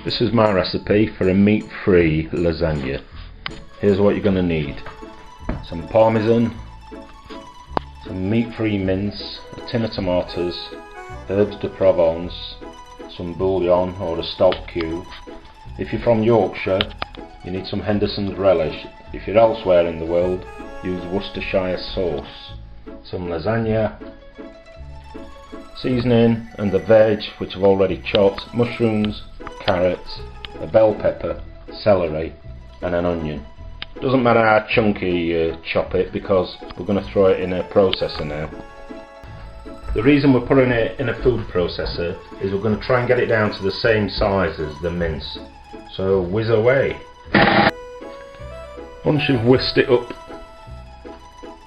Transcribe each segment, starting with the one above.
This is my recipe for a meat-free lasagna. Here's what you're going to need: some Parmesan, some meat-free mince, a tin of tomatoes, herbs de Provence, some bouillon or a stock cube. If you're from Yorkshire, you need some Henderson's Relish. If you're elsewhere in the world, use Worcestershire sauce, some lasagna, seasoning and the veg which I've already chopped: mushrooms, carrots, a bell pepper, celery and an onion. Doesn't matter how chunky you chop it, because we're going to throw it in a processor now. The reason we're putting it in a food processor is we're going to try and get it down to the same size as the mince. So whiz away. Once you've whisked it up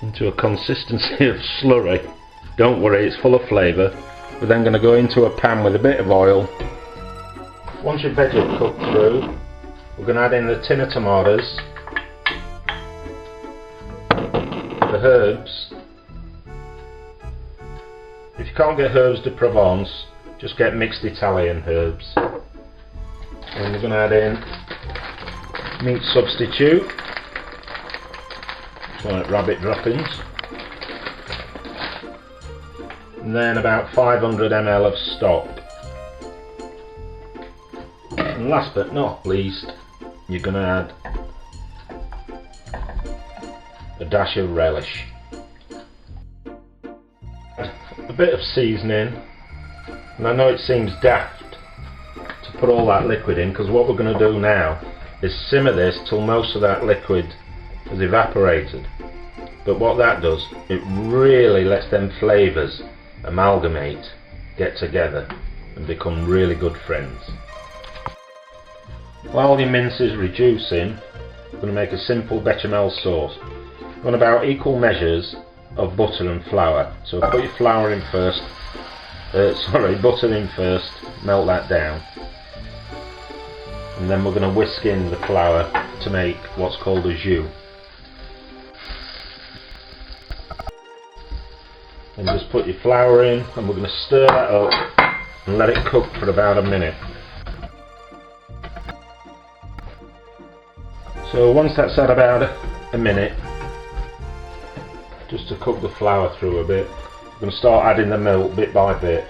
into a consistency of slurry, don't worry, it's full of flavour. We're then going to go into a pan with a bit of oil. Once your veggie is cooked through, we're going to add in the tin of tomatoes, the herbs. If you can't get herbs de Provence, just get mixed Italian herbs. And we're going to add in meat substitute, like rabbit droppings, and then about 500 ml of stock. And last but not least, you're going to add a dash of relish, a bit of seasoning, and I know it seems daft to put all that liquid in, because what we're going to do now is simmer this till most of that liquid has evaporated. But what that does, it really lets them flavours amalgamate, get together and become really good friends. While your mince is reducing, we're going to make a simple bechamel sauce. You want about equal measures of butter and flour. So put your flour in first, butter in first, melt that down. And then we're going to whisk in the flour to make what's called a jus. And just put your flour in, and we're going to stir that up and let it cook for about a minute. So once that's had about a minute, just to cook the flour through a bit, we're going to start adding the milk bit by bit.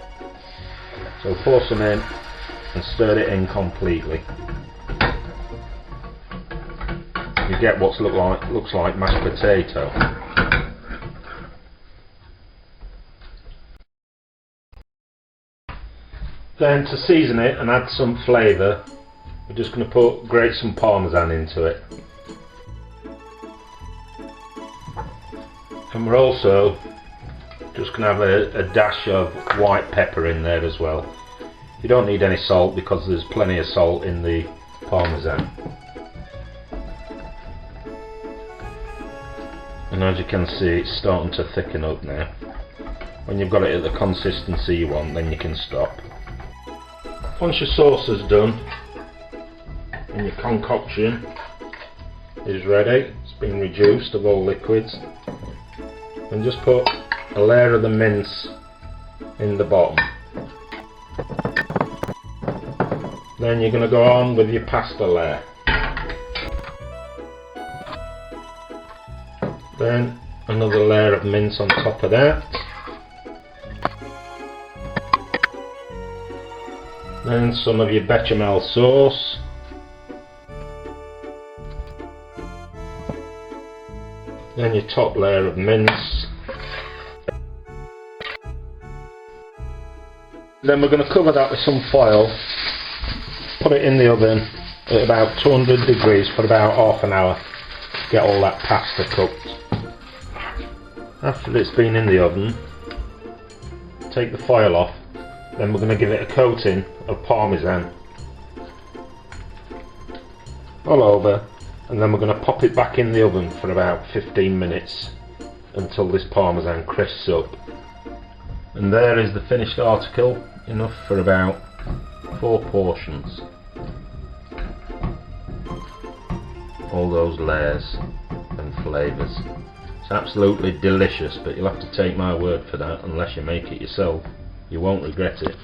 So pour some in and stir it in completely. You get what looks like mashed potato. Then to season it and add some flavour, we're just going to grate some Parmesan into it. And we're also just going to have a dash of white pepper in there as well. You don't need any salt because there's plenty of salt in the Parmesan. And as you can see, it's starting to thicken up now. When you've got it at the consistency you want, then you can stop. Once your sauce is done and your concoction is ready, it's been reduced of all liquids, and just put a layer of the mince in the bottom. Then you're going to go on with your pasta layer. Then another layer of mince on top of that. Then some of your bechamel sauce. Then your top layer of mince. Then we're going to cover that with some foil, put it in the oven at about 200 degrees for about half an hour to get all that pasta cooked. After it's been in the oven, take the foil off. Then we're going to give it a coating of Parmesan all over, and then we're going to pop it back in the oven for about 15 minutes until this Parmesan crisps up. And there is the finished article, enough for about 4 portions. All those layers and flavours. It's absolutely delicious, but you'll have to take my word for that unless you make it yourself. You won't regret it.